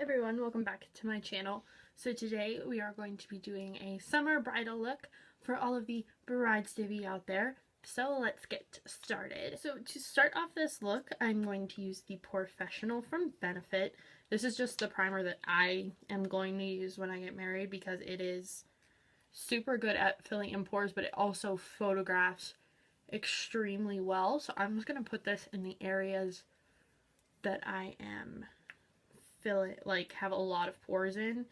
everyone, welcome back to my channel. So today we are going to be doing a summer bridal look for all of the brides-to-be out there. So let's get started. So to start off this look, I'm going to use the Professional from Benefit. This is just the primer that I am going to use when I get married because it is super good at filling in pores, but it also photographs extremely well. So I'm just going to put this in the areas that I am have a lot of pores in.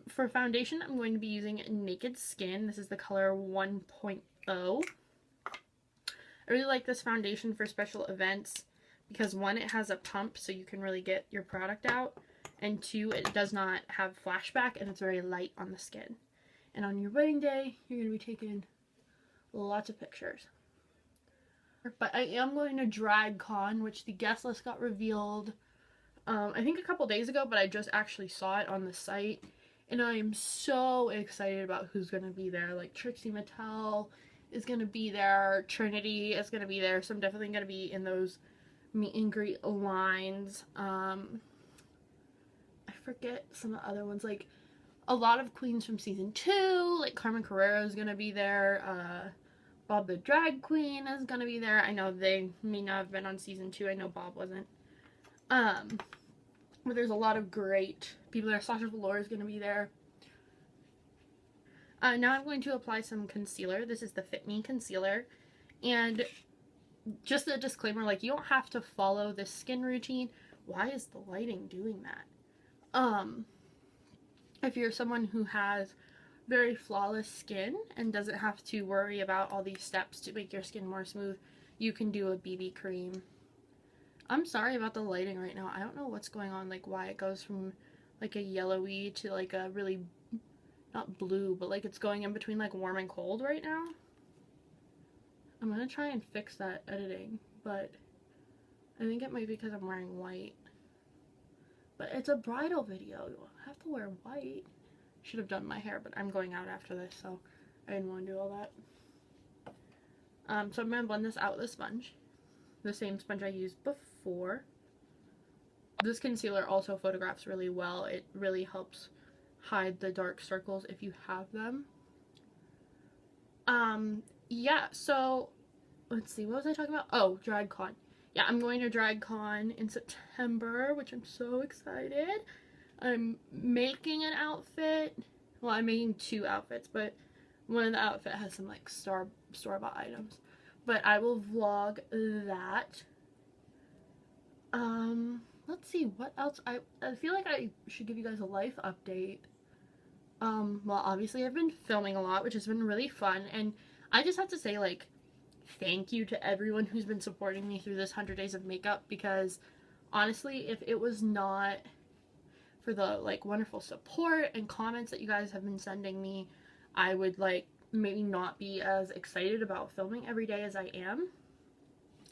For foundation, I'm going to be using Naked Skin. This is the color 1.0. I really like this foundation for special events because one, it has a pump so you can really get your product out, and two, it does not have flashback and it's very light on the skin. And on your wedding day, you're going to be taking lots of pictures. But I am going to drag con, which the guest list got revealed I think a couple days ago, but I just actually saw it on the site, and I am so excited about who's going to be there. Like, Trixie Mattel is going to be there, Trinity is going to be there, so I'm definitely going to be in those meet and greet lines. I forget some of the other ones, like a lot of queens from season 2, like Carmen Carrera is going to be there, Bob the Drag Queen is going to be there. I know they may not have been on season 2, I know Bob wasn't. But there's a lot of great people there. Sasha Velour is going to be there. Now I'm going to apply some concealer. This is the Fit Me concealer. And just a disclaimer, like, you don't have to follow this skin routine. Why is the lighting doing that? If you're someone who has very flawless skin and doesn't have to worry about all these steps to make your skin more smooth, you can do a BB cream. I'm sorry about the lighting right now. I don't know what's going on, like why it goes from like a yellowy to like a really, not blue, but like it's going in between like warm and cold right now. I'm gonna try and fix that editing, but I think it might be because I'm wearing white. But it's a bridal video. I have to wear white. Should have done my hair, but I'm going out after this, so I didn't want to do all that. So I'm gonna blend this out with a sponge. The same sponge I used before. This concealer also photographs really well. It really helps hide the dark circles if you have them. Yeah, so let's see, what was I talking about? Oh, drag con. Yeah, I'm going to drag con in September, which I'm so excited. I'm making an outfit. Well, I'm making 2 outfits, but one of the outfit has some like store-bought items. But I will vlog that. Let's see, what else? I feel like I should give you guys a life update. Well, obviously I've been filming a lot, which has been really fun, and I just have to say, like, thank you to everyone who's been supporting me through this 100 days of makeup, because honestly, if it was not for the, like, wonderful support and comments that you guys have been sending me, I would, like, maybe not be as excited about filming every day as I am.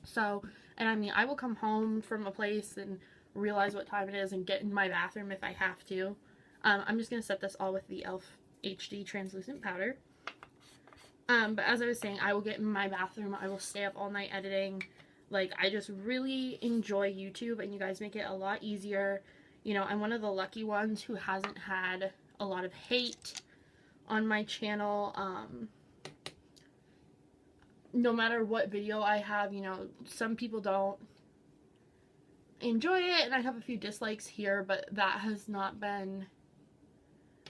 So, and I mean, I will come home from a place and realize what time it is and get in my bathroom if I have to. I'm just going to set this all with the e.l.f. HD translucent powder. But as I was saying, I will get in my bathroom, I will stay up all night editing. Like, I just really enjoy YouTube, and you guys make it a lot easier. You know, I'm one of the lucky ones who hasn't had a lot of hate on my channel. No matter what video I have, you know, some people don't enjoy it, and I have a few dislikes here, but that has not been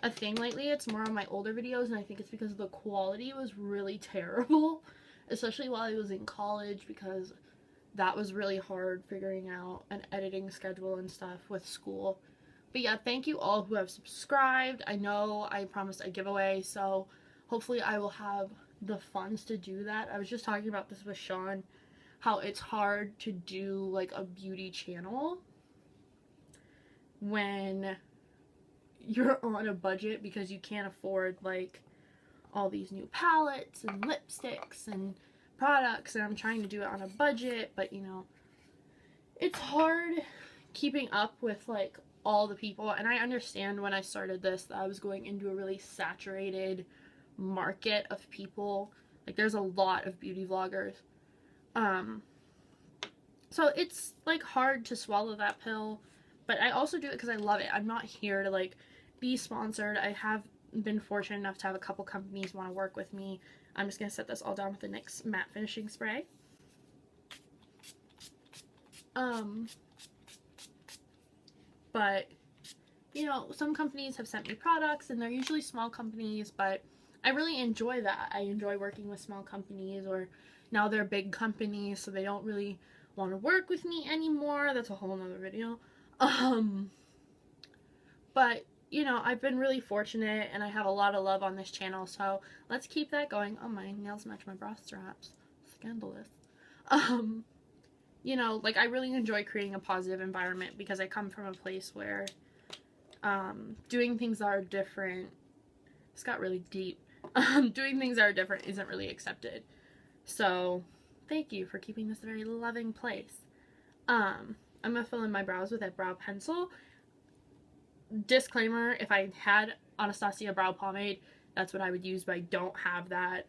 a thing lately. It's more on my older videos, and I think it's because the quality was really terrible, especially while I was in college, because that was really hard figuring out an editing schedule and stuff with school. But yeah, thank you all who have subscribed. I know I promised a giveaway, so hopefully I will have the funds to do that. I was just talking about this with Sean, how it's hard to do like a beauty channel when you're on a budget, because you can't afford like all these new palettes and lipsticks and products, and I'm trying to do it on a budget, but you know, it's hard keeping up with like all the people. And I understand when I started this that I was going into a really saturated market of people. Like, there's a lot of beauty vloggers, so it's like hard to swallow that pill, but I also do it because I love it. I'm not here to like be sponsored. I have been fortunate enough to have a couple companies want to work with me. I'm just going to set this all down with the NYX matte finishing spray. But, you know, some companies have sent me products, and they're usually small companies, but I really enjoy that. I enjoy working with small companies, or now they're big companies, so they don't really want to work with me anymore. That's a whole nother video. But, you know, I've been really fortunate, and I have a lot of love on this channel, so let's keep that going. Oh, my nails match my bra straps. Scandalous. You know, like, I really enjoy creating a positive environment because I come from a place where doing things that are different, this got really deep, doing things that are different isn't really accepted. So, thank you for keeping this a very loving place. I'm going to fill in my brows with a brow pencil. Disclaimer, if I had Anastasia brow pomade, that's what I would use, but I don't have that.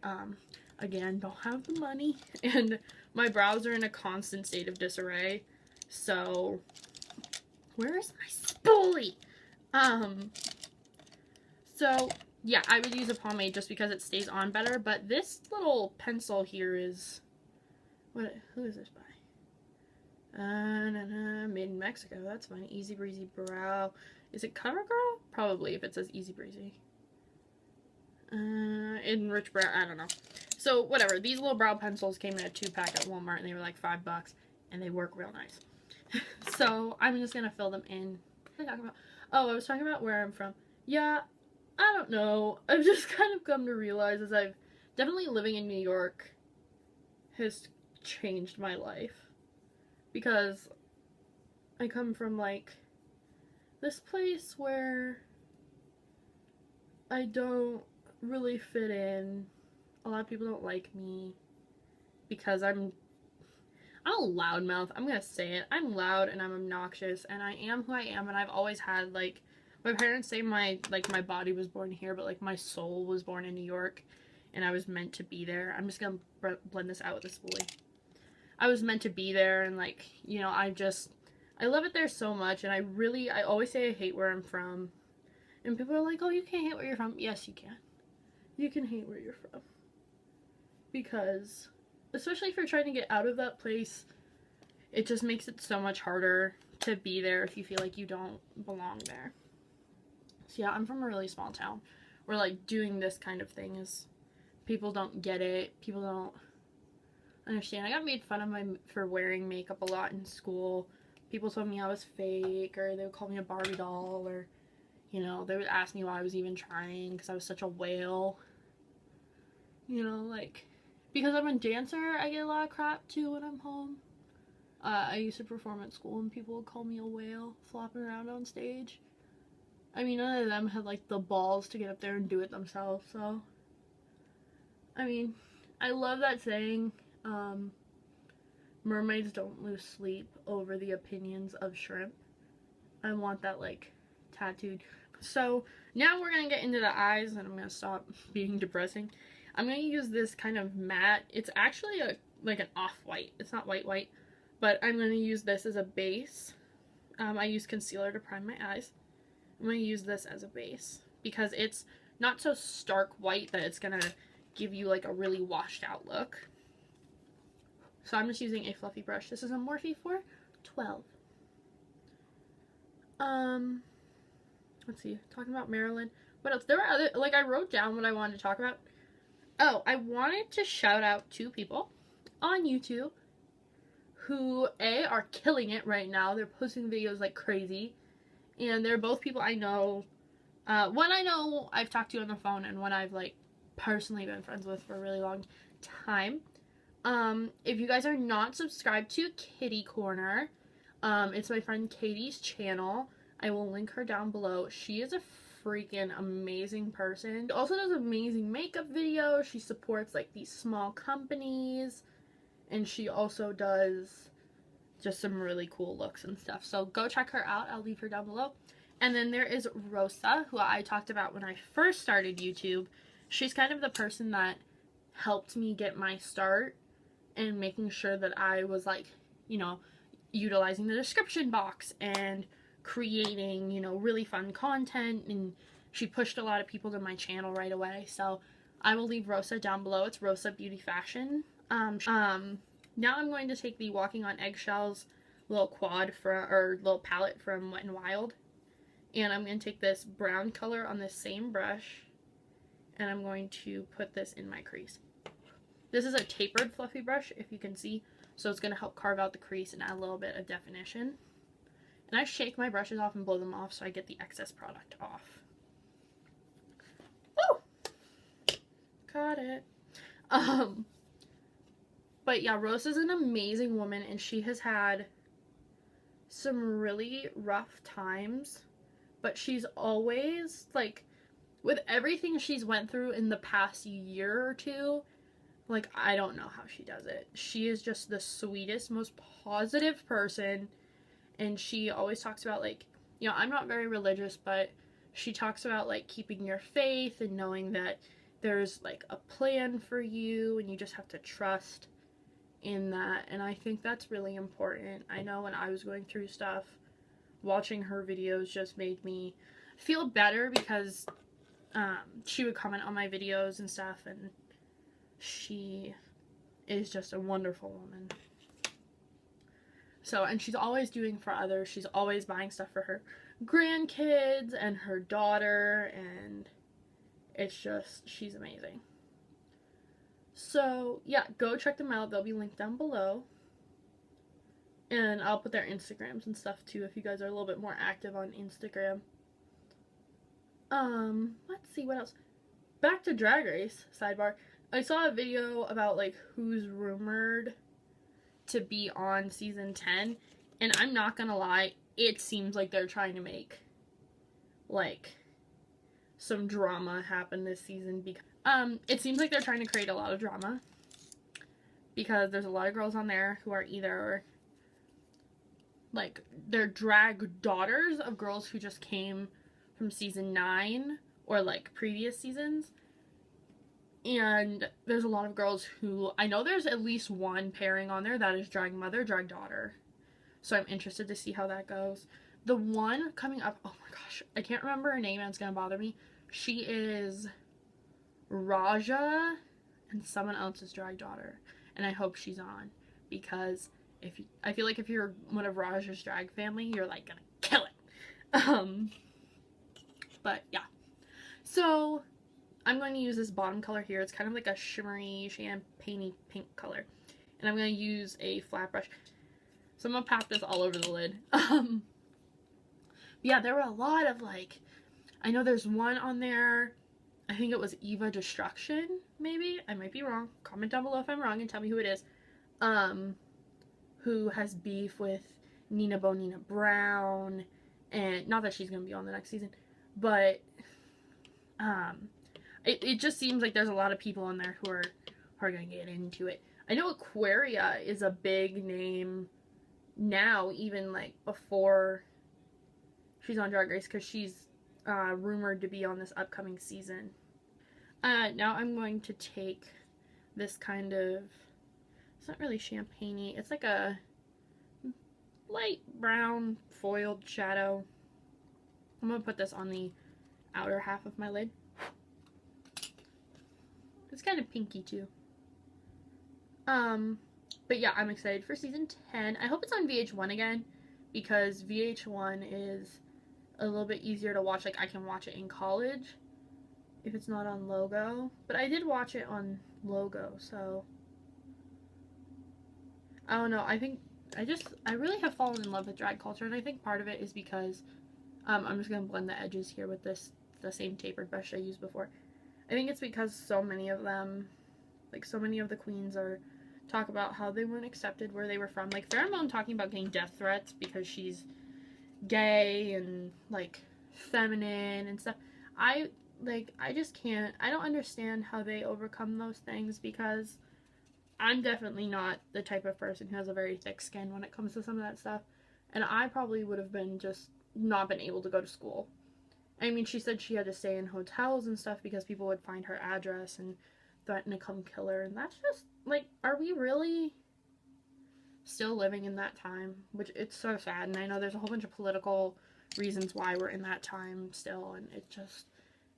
Again, don't have the money, and my brows are in a constant state of disarray, so where is my spoolie? So yeah, I would use a pomade just because it stays on better, but this little pencil here is, who is this by? Made in Mexico, that's fine. Easy Breezy Brow. Is it CoverGirl? Probably, if it says Easy Breezy. Enriched Brow, I don't know. So, whatever. These little brow pencils came in a 2-pack at Walmart, and they were like $5, and they work real nice. So, I'm just gonna fill them in. What was I talking about? Oh, I was talking about where I'm from. Yeah, I don't know. I've just kind of come to realize as I've definitely living in New York has changed my life. Because I come from, like, this place where I don't really fit in. A lot of people don't like me because I'm a loudmouth. I'm gonna say it. I'm loud and I'm obnoxious, and I am who I am, and I've always had, like, my parents say my body was born here, but, like, my soul was born in New York, and I was meant to be there. I'm just gonna blend this out with a spoolie. I was meant to be there, and, like, you know, I love it there so much, and I always say I hate where I'm from, and people are like, oh, you can't hate where you're from. Yes, you can. You can hate where you're from. Because, especially if you're trying to get out of that place, it just makes it so much harder to be there if you feel like you don't belong there. So yeah, I'm from a really small town where, like, doing this kind of thing is, people don't get it, people don't understand. I got made fun of for wearing makeup a lot in school. People told me I was fake, or they would call me a Barbie doll, or, you know, they would ask me why I was even trying because I was such a whale. You know, like, because I'm a dancer, I get a lot of crap too when I'm home. I used to perform at school, and people would call me a whale flopping around on stage. I mean, none of them had, like, the balls to get up there and do it themselves, so. I mean, I love that saying, mermaids don't lose sleep over the opinions of shrimp. I want that, like, tattooed. So, now we're gonna get into the eyes, and I'm gonna stop being depressing. I'm going to use this kind of matte. It's actually like an off-white. It's not white, but I'm going to use this as a base. I use concealer to prime my eyes. I'm going to use this as a base because it's not so stark white that it's going to give you, like, a really washed out look. So I'm just using a fluffy brush. This is a Morphe 412. Let's see. Talking about Maryland. What else? There were other, like, I wrote down what I wanted to talk about. Oh, I wanted to shout out 2 people on YouTube who, A, are killing it right now. They're posting videos like crazy. And they're both people I know. One I know I've talked to on the phone, and one I've, like, personally been friends with for a really long time. If you guys are not subscribed to Kitty Corner, it's my friend Katie's channel. I will link her down below. She is a freaking amazing person. She also does amazing makeup videos. She supports, like, these small companies, and she also does just some really cool looks and stuff. So go check her out. I'll leave her down below. And then there is Rosa, who I talked about when I first started YouTube. She's kind of the person that helped me get my start and making sure that I was, like, you know, utilizing the description box and creating, you know, really fun content, and she pushed a lot of people to my channel right away. So I will leave Rosa down below. It's Rosa Beauty Fashion. Now I'm going to take the Walking on Eggshells little quad or little palette from Wet n Wild, and I'm going to take this brown color on this same brush, and I'm going to put this in my crease. This is a tapered fluffy brush, if you can see, so it's going to help carve out the crease and add a little bit of definition. And I shake my brushes off and blow them off so I get the excess product off. Oh! Got it. But yeah, Rose is an amazing woman, and she has had some really rough times, but she's always, like, with everything she's went through in the past year or two, like, I don't know how she does it. She is just the sweetest, most positive person, and she always talks about, like, you know, I'm not very religious, but she talks about, like, keeping your faith and knowing that there's, like, a plan for you, and you just have to trust in that, and I think that's really important. I know when I was going through stuff, watching her videos just made me feel better, because she would comment on my videos and stuff, and she is just a wonderful woman. So, and she's always doing for others. She's always buying stuff for her grandkids and her daughter, and it's just, she's amazing. So, yeah, go check them out. They'll be linked down below. And I'll put their Instagrams and stuff too if you guys are a little bit more active on Instagram. Let's see what else. Back to Drag Race, sidebar. I saw a video about, like, who's rumored to be on season 10, and I'm not gonna lie, it seems like they're trying to make, like, some drama happen this season, because it seems like they're trying to create a lot of drama, because there's a lot of girls on there who are either, like, they're drag daughters of girls who just came from season 9 or, like, previous seasons. And there's a lot of girls who, I know there's at least one pairing on there that is drag mother, drag daughter. So I'm interested to see how that goes. The one coming up, oh my gosh, I can't remember her name and it's gonna bother me. She is Raja and someone else's drag daughter. And I hope she's on, because I feel like if you're one of Raja's drag family, you're, like, gonna kill it. But yeah. So I'm going to use this bottom color here. It's kind of like a shimmery, champagne-y pink color. And I'm going to use a flat brush. So I'm going to pat this all over the lid. Yeah, there were a lot of, like, I know there's one on there, I think it was Eva Destruction, maybe? I might be wrong. Comment down below if I'm wrong and tell me who it is. Who has beef with Nina Bonina Brown. And not that she's going to be on the next season, but it just seems like there's a lot of people on there who are going to get into it. I know Aquaria is a big name now, even, like, before she's on Drag Race, because she's rumored to be on this upcoming season. Now I'm going to take this kind of, it's not really champagne-y, it's like a light brown foiled shadow. I'm going to put this on the outer half of my lid. It's kind of pinky too. But yeah, I'm excited for season 10. I hope it's on VH1 again, because VH1 is a little bit easier to watch. Like, I can watch it in college if it's not on Logo. But I did watch it on Logo, so I don't know. I think I really have fallen in love with drag culture, and I think part of it is because I'm just going to blend the edges here with the same tapered brush I used before. I think it's because so many of them, like, so many of the queens talk about how they weren't accepted where they were from. Like, Pheromone talking about getting death threats because she's gay and, like, feminine and stuff. I just can't, I don't understand how they overcome those things, because I'm definitely not the type of person who has a very thick skin when it comes to some of that stuff. And I probably would have been just not been able to go to school. I mean, she said she had to stay in hotels and stuff because people would find her address and threaten to come kill her. And that's just, like, are we really still living in that time? Which, it's so sad. And I know there's a whole bunch of political reasons why we're in that time still, and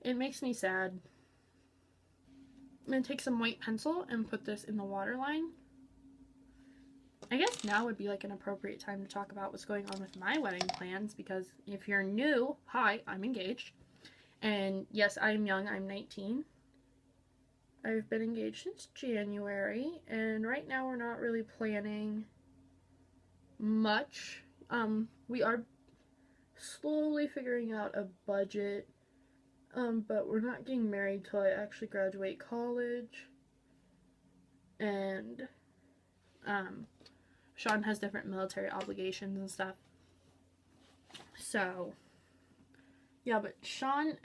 it makes me sad. I'm going to take some white pencil and put this in the waterline. I guess now would be like an appropriate time to talk about what's going on with my wedding plans, because if you're new, hi, I'm engaged. And yes, I'm young, I'm 19. I've been engaged since January, and right now we're not really planning much. We are slowly figuring out a budget, but we're not getting married till I actually graduate college. And Sean has different military obligations and stuff. So yeah, but Sean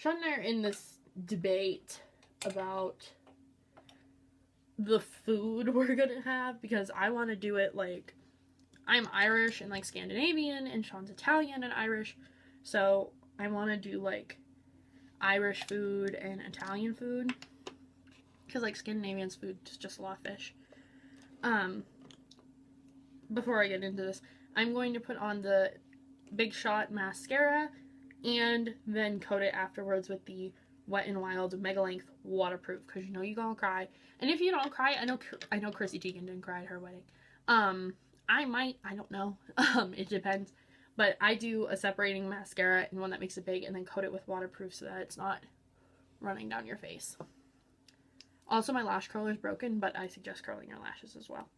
and I are in this debate about the food we're gonna have, because I want to do it like, I'm Irish and like Scandinavian, and Sean's Italian and Irish, so I want to do like Irish food and Italian food, because like Scandinavian's food is just a lot of fish. Before I get into this, I'm going to put on the Big Shot mascara and then coat it afterwards with the Wet n Wild Mega Length waterproof, because you know you're gonna cry. And if you don't cry, I know Chrissy Teigen didn't cry at her wedding. I might, I don't know. It depends. But I do a separating mascara and one that makes it big, and then coat it with waterproof so that it's not running down your face. Also, my lash curler is broken, but I suggest curling your lashes as well.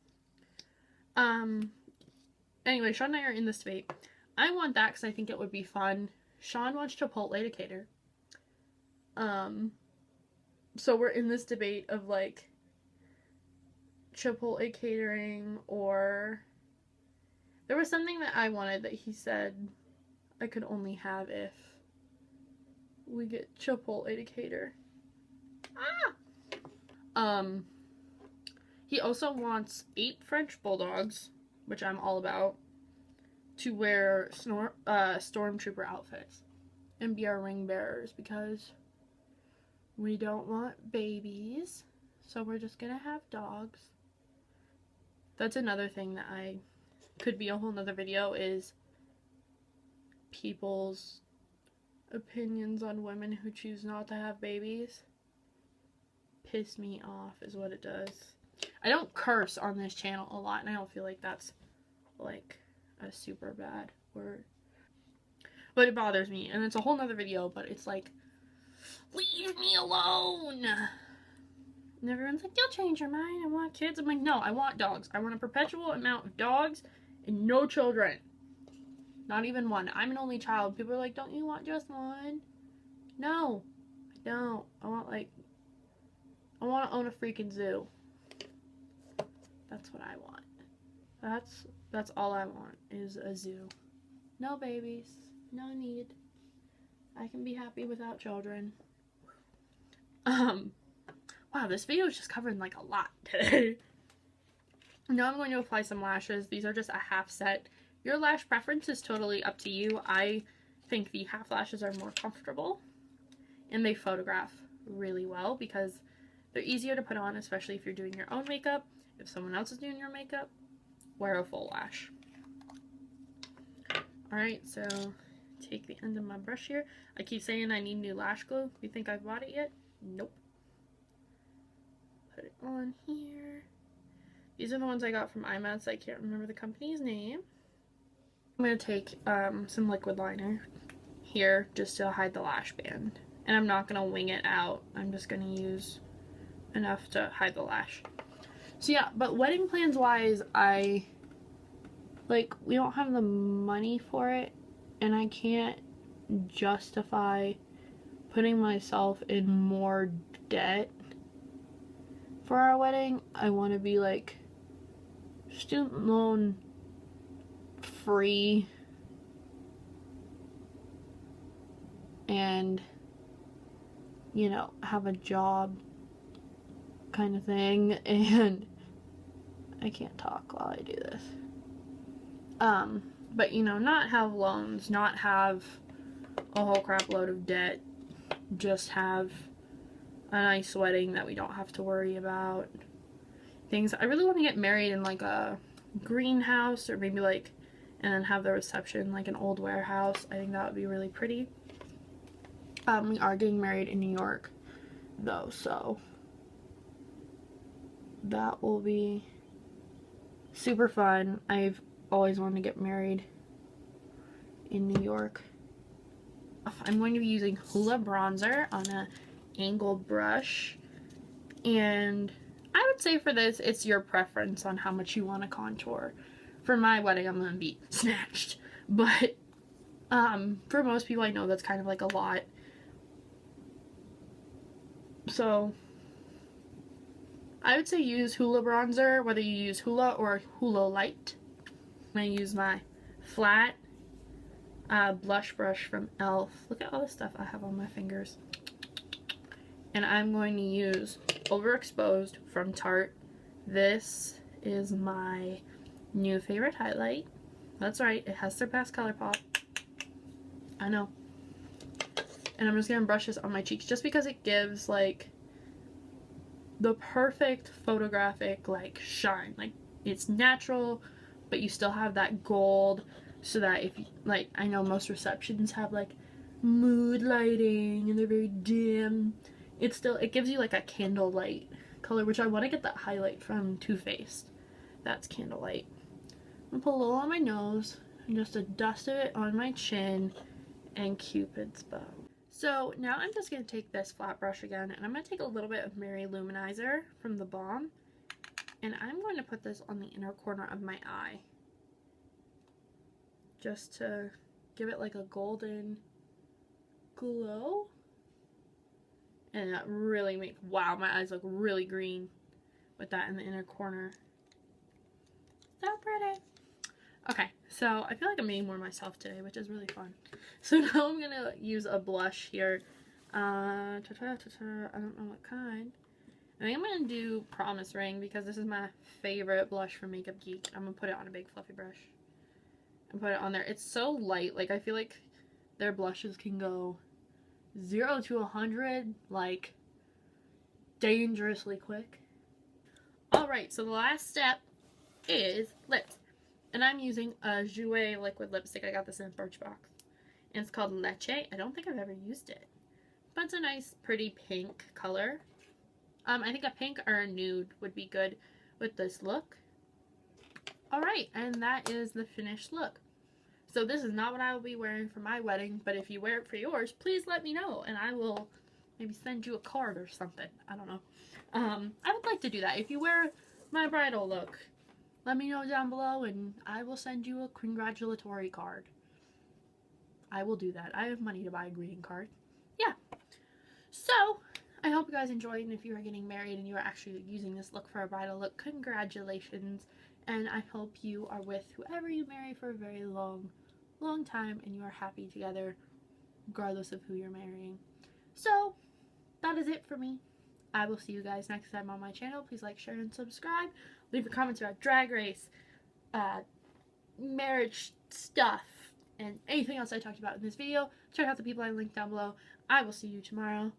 Anyway, Sean and I are in this debate. I want that because I think it would be fun. Sean wants Chipotle to cater. So we're in this debate of like Chipotle catering, or there was something that I wanted that he said I could only have if we get Chipotle to cater. He also wants 8 French bulldogs, which I'm all about, to wear stormtrooper outfits and be our ring bearers, because we don't want babies, so we're just gonna have dogs. That's another thing that could be a whole nother video, is people's opinions on women who choose not to have babies. Piss me off is what it does. I don't curse on this channel a lot, and I don't feel like that's like a super bad word, but it bothers me, and it's a whole nother video. But it's like, leave me alone. And everyone's like, you'll change your mind, I want kids. I'm like, no, I want dogs. I want a perpetual amount of dogs and no children. Not even one. I'm an only child. People are like, don't you want just one? No, I don't. I want to own a freaking zoo. That's what I want. That's all I want, is a zoo. No babies. No need. I can be happy without children. Wow, this video is just covering like a lot today. Now I'm going to apply some lashes. These are just a half set. Your lash preference is totally up to you. I think the half lashes are more comfortable, and they photograph really well because they're easier to put on, especially if you're doing your own makeup. If someone else is doing your makeup, wear a full lash. Alright, so take the end of my brush here. I keep saying I need new lash glue. You think I've bought it yet? Nope. Put it on here. These are the ones I got from IMATS. I can't remember the company's name. I'm going to take some liquid liner here just to hide the lash band. And I'm not going to wing it out. I'm just going to use enough to hide the lash. So yeah, but wedding plans wise, we don't have the money for it, and I can't justify putting myself in more debt for our wedding. I want to be like student loan free and, you know, have a job kind of thing. And I can't talk while I do this. But you know, not have loans, not have a whole crap load of debt, just have a nice wedding that we don't have to worry about things. I really want to get married in like a greenhouse, or maybe like and then have the reception like an old warehouse. I think that would be really pretty. We are getting married in New York though, so that will be super fun. I've always wanted to get married in New York. I'm going to be using Hoola bronzer on a angled brush, and I would say for this, it's your preference on how much you want to contour. For my wedding, I'm going to be snatched, but for most people, I know that's kind of like a lot. So I would say use Hoola bronzer, whether you use Hoola or Hoola Light. I'm going to use my flat blush brush from e.l.f. Look at all the stuff I have on my fingers. And I'm going to use Overexposed from Tarte. This is my new favorite highlight. That's right, it has surpassed ColourPop. I know. And I'm just going to brush this on my cheeks just because it gives like the perfect photographic like shine. Like it's natural, but you still have that gold, so that if you, like, I know most receptions have like mood lighting and they're very dim. It gives you like a candlelight color, which I want to get that highlight from Too Faced. That's candlelight. I'm gonna put a little on my nose and just a dust of it on my chin and Cupid's bow. So now I'm just going to take this flat brush again, and I'm going to take a little bit of Mary Luminizer from the Balm, and I'm going to put this on the inner corner of my eye, just to give it like a golden glow. And that really makes, wow, my eyes look really green with that in the inner corner. So pretty. Okay, so I feel like I'm being more myself today, which is really fun. So now I'm going to use a blush here. I don't know what kind. I think I'm going to do Promise Ring because this is my favorite blush from Makeup Geek. I'm going to put it on a big fluffy brush and put it on there. It's so light. Like, I feel like their blushes can go 0 to 100 like dangerously quick. Alright, so the last step is lips. And I'm using a Jouer liquid lipstick. I got this in a Birchbox. And it's called Leche. I don't think I've ever used it. But it's a nice, pretty pink color. I think a pink or a nude would be good with this look. Alright, and that is the finished look. So this is not what I will be wearing for my wedding, but if you wear it for yours, please let me know, and I will maybe send you a card or something. I don't know. I would like to do that. If you wear my bridal look, let me know down below, and I will send you a congratulatory card. I will do that. I have money to buy a greeting card. Yeah. So, I hope you guys enjoyed, and if you are getting married and you are actually using this look for a bridal look, congratulations. And I hope you are with whoever you marry for a very long time, and you are happy together, regardless of who you're marrying. So, that is it for me. I will see you guys next time on my channel. Please like, share, and subscribe. Leave your comments about Drag Race, marriage stuff, and anything else I talked about in this video. Check out the people I linked down below. I will see you tomorrow.